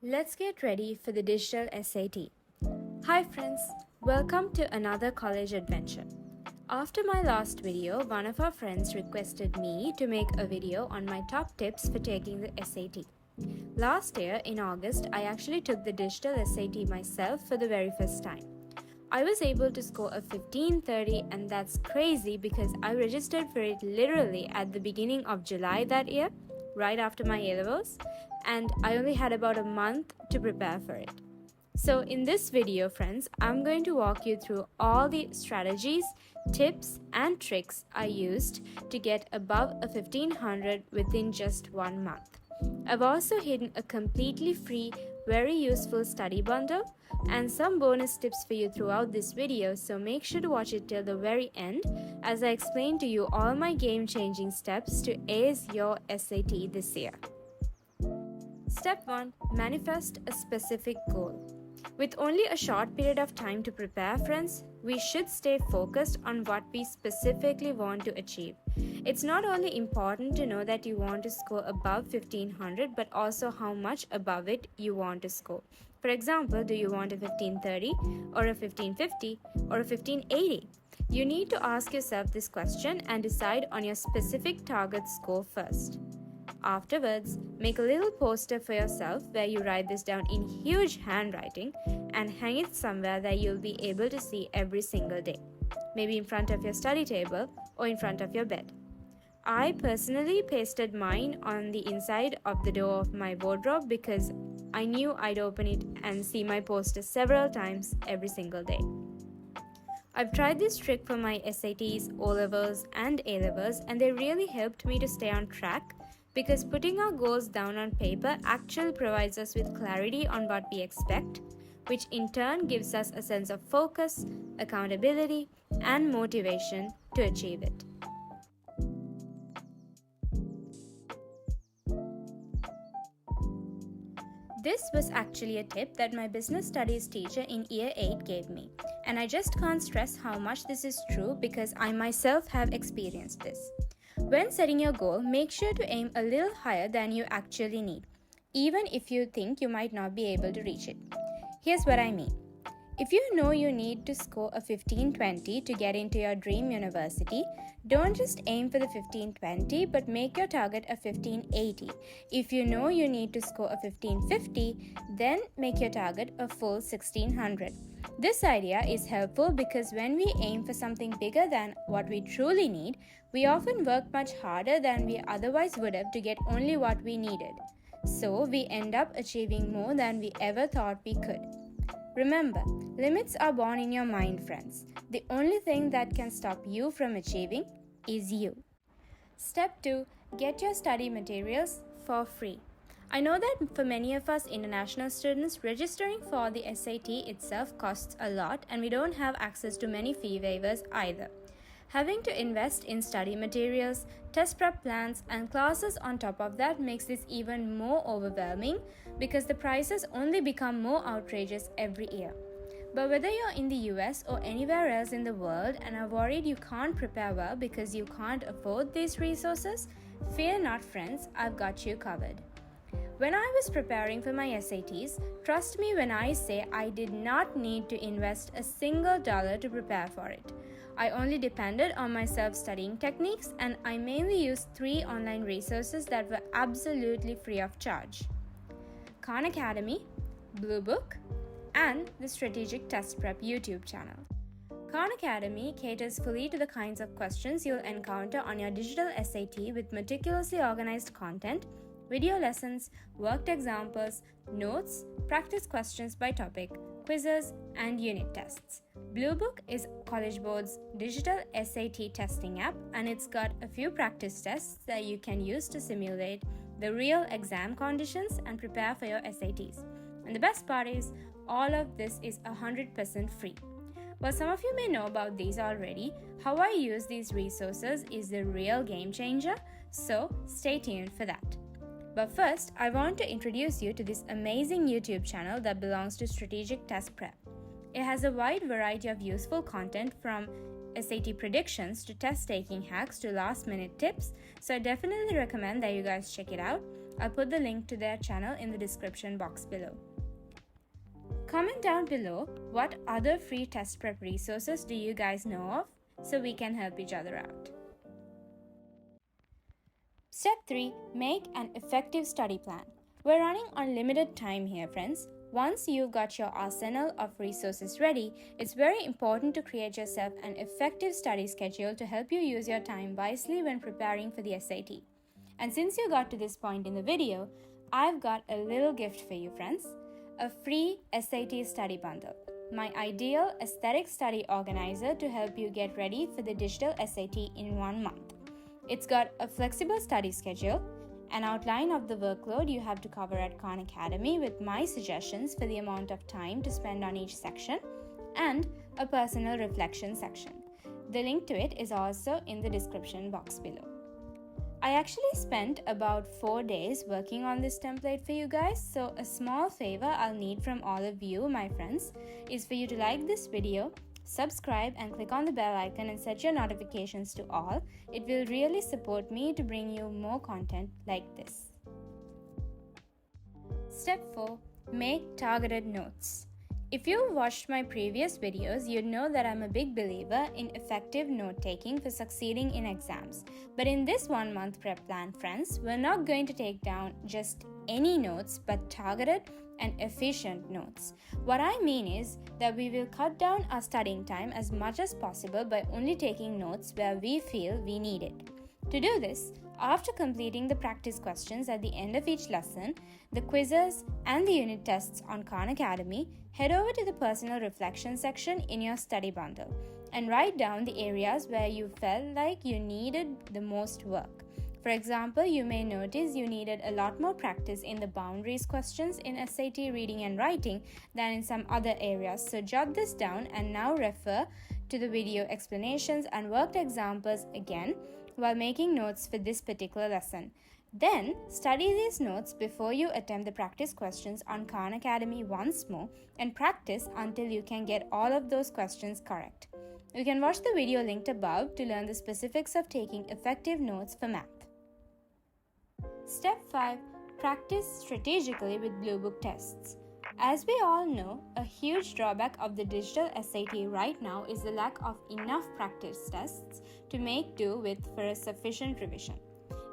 Let's get ready for the digital SAT. Hi friends, welcome to another college adventure. After my last video, one of our friends requested me to make a video on my top tips for taking the SAT. Last year in August, I actually took the digital SAT myself for the very first time. I was able to score a 1530 and that's crazy because I registered for it literally at the beginning of July that year, right after my A-levels, and I only had about a month to prepare for it. So in this video, friends, I'm going to walk you through all the strategies, tips, and tricks I used to get above a 1500 within just 1 month. I've also hidden a completely free, very useful study bundle and some bonus tips for you throughout this video, so make sure to watch it till the very end as I explain to you all my game-changing steps to ace your SAT this year. Step 1. Manifest a specific goal. With only a short period of time to prepare, friends, we should stay focused on what we specifically want to achieve. It's not only important to know that you want to score above 1500, but also how much above it you want to score. For example, do you want a 1530 or a 1550 or a 1580? You need to ask yourself this question and decide on your specific target score first. Afterwards, make a little poster for yourself where you write this down in huge handwriting and hang it somewhere that you'll be able to see every single day, maybe in front of your study table or in front of your bed. I personally pasted mine on the inside of the door of my wardrobe because I knew I'd open it and see my poster several times every single day. I've tried this trick for my SATs, O-levels, and A-levels, and they really helped me to stay on track because putting our goals down on paper actually provides us with clarity on what we expect, which in turn gives us a sense of focus, accountability, and motivation to achieve it. This was actually a tip that my business studies teacher in year 8 gave me, and I just can't stress how much this is true because I myself have experienced this. When setting your goal, make sure to aim a little higher than you actually need, even if you think you might not be able to reach it. Here's what I mean. If you know you need to score a 1520 to get into your dream university, don't just aim for the 1520 but make your target a 1580. If you know you need to score a 1550, then make your target a full 1600. This idea is helpful because when we aim for something bigger than what we truly need, we often work much harder than we otherwise would have to get only what we needed. So we end up achieving more than we ever thought we could. Remember, limits are born in your mind, friends. The only thing that can stop you from achieving is you. Step 2. Get your study materials for free. I know that for many of us international students, registering for the SAT itself costs a lot and we don't have access to many fee waivers either. Having to invest in study materials, test prep plans, and classes on top of that makes this even more overwhelming because the prices only become more outrageous every year. But whether you're in the US or anywhere else in the world and are worried you can't prepare well because you can't afford these resources, fear not, friends, I've got you covered. When I was preparing for my SATs, trust me when I say I did not need to invest a single dollar to prepare for it. I only depended on my self-studying techniques and I mainly used 3 online resources that were absolutely free of charge: Khan Academy, Blue Book, and the Strategic Test Prep YouTube channel. Khan Academy caters fully to the kinds of questions you'll encounter on your digital SAT with meticulously organized content, video lessons, worked examples, notes, practice questions by topic, quizzes, and unit tests. Blue Book is College Board's digital SAT testing app, and it's got a few practice tests that you can use to simulate the real exam conditions and prepare for your SATs. And the best part is, all of this is 100% free. While some of you may know about these already, how I use these resources is the real game changer, so stay tuned for that. But first, I want to introduce you to this amazing YouTube channel that belongs to Strategic Test Prep. It has a wide variety of useful content from SAT predictions to test taking hacks to last minute tips, so I definitely recommend that you guys check it out. I'll put the link to their channel in the description box below. Comment down below what other free test prep resources do you guys know of so we can help each other out. Step 3. Make an effective study plan. We're running on limited time here, friends. Once you've got your arsenal of resources ready, it's very important to create yourself an effective study schedule to help you use your time wisely when preparing for the SAT. And since you got to this point in the video, I've got a little gift for you, friends. A free SAT study bundle. My ideal aesthetic study organizer to help you get ready for the digital SAT in 1 month. It's got a flexible study schedule, an outline of the workload you have to cover at Khan Academy with my suggestions for the amount of time to spend on each section, and a personal reflection section. The link to it is also in the description box below. I actually spent about 4 days working on this template for you guys, so a small favor I'll need from all of you, my friends, is for you to like this video, subscribe and click on the bell icon and set your notifications to all. It will really support me to bring you more content like this. Step 4. Make targeted notes. If you've watched my previous videos, you'd know that I'm a big believer in effective note-taking for succeeding in exams. But in this 1 month prep plan, friends, we're not going to take down just any notes, but targeted and efficient notes. What I mean is that we will cut down our studying time as much as possible by only taking notes where we feel we need it. To do this, after completing the practice questions at the end of each lesson, the quizzes and the unit tests on Khan Academy, head over to the personal reflection section in your study bundle and write down the areas where you felt like you needed the most work. For example, you may notice you needed a lot more practice in the boundaries questions in SAT reading and writing than in some other areas. So jot this down and now refer to the video explanations and worked examples again while making notes for this particular lesson. Then study these notes before you attempt the practice questions on Khan Academy once more and practice until you can get all of those questions correct. You can watch the video linked above to learn the specifics of taking effective notes for math. Step 5. Practice strategically with Blue Book tests. As we all know, a huge drawback of the digital SAT right now is the lack of enough practice tests to make do with for a sufficient revision.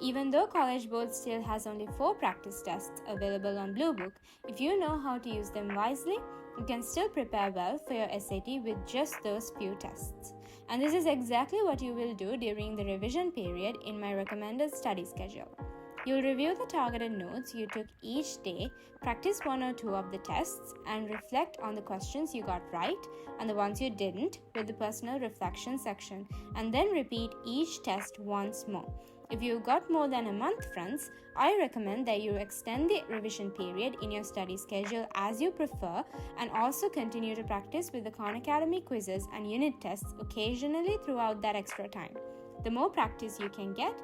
Even though College Board still has only 4 practice tests available on Blue Book, if you know how to use them wisely, you can still prepare well for your SAT with just those few tests. And this is exactly what you will do during the revision period in my recommended study schedule. You'll review the targeted notes you took each day, practice 1 or 2 of the tests, and reflect on the questions you got right and the ones you didn't with the personal reflection section, and then repeat each test once more. If you've got more than a month, friends, I recommend that you extend the revision period in your study schedule as you prefer and also continue to practice with the Khan Academy quizzes and unit tests occasionally throughout that extra time. The more practice you can get,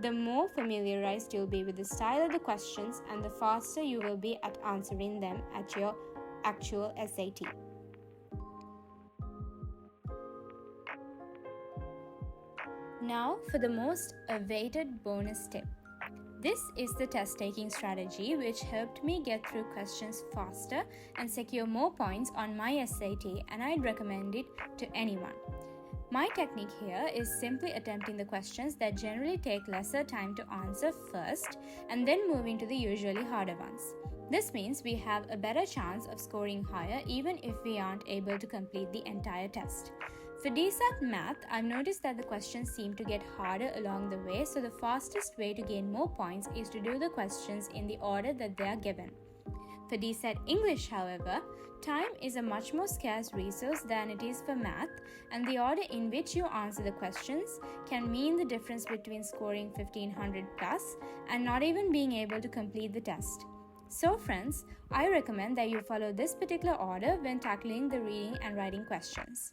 the more familiarized you'll be with the style of the questions and the faster you will be at answering them at your actual SAT. Now for the most awaited bonus tip. This is the test-taking strategy which helped me get through questions faster and secure more points on my SAT, and I'd recommend it to anyone. My technique here is simply attempting the questions that generally take lesser time to answer first and then moving to the usually harder ones. This means we have a better chance of scoring higher even if we aren't able to complete the entire test. For DSAT Math, I've noticed that the questions seem to get harder along the way, so the fastest way to gain more points is to do the questions in the order that they are given. For DSAT English, however, time is a much more scarce resource than it is for math, and the order in which you answer the questions can mean the difference between scoring 1500 plus and not even being able to complete the test. So friends, I recommend that you follow this particular order when tackling the reading and writing questions.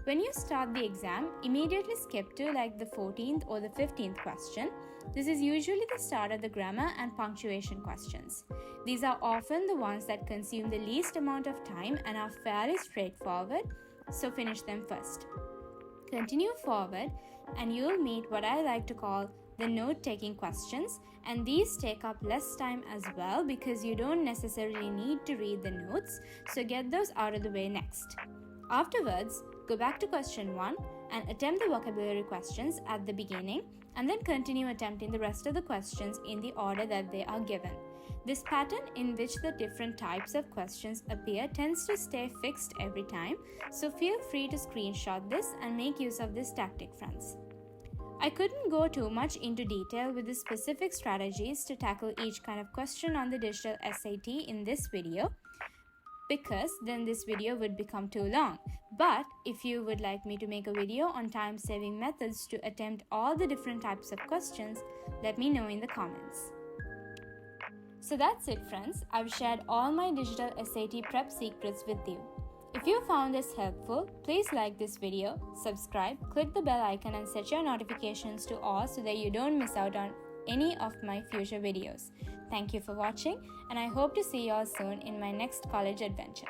When you start the exam, immediately skip to like the 14th or the 15th question. This is usually the start of the grammar and punctuation questions. These are often the ones that consume the least amount of time and are fairly straightforward, so finish them first. Continue forward and you'll meet what I like to call the note-taking questions, and these take up less time as well because you don't necessarily need to read the notes, so get those out of the way next. Afterwards, go back to question 1 and attempt the vocabulary questions at the beginning, and then continue attempting the rest of the questions in the order that they are given. This pattern in which the different types of questions appear tends to stay fixed every time, so feel free to screenshot this and make use of this tactic, friends. I couldn't go too much into detail with the specific strategies to tackle each kind of question on the digital SAT in this video, because then this video would become too long. But if you would like me to make a video on time-saving methods to attempt all the different types of questions, let me know in the comments. So that's it, friends. I've shared all my digital SAT prep secrets with you. If you found this helpful, please like this video, subscribe, click the bell icon and set your notifications to all so that you don't miss out on any of my future videos. Thank you for watching, and I hope to see you all soon in my next college adventure.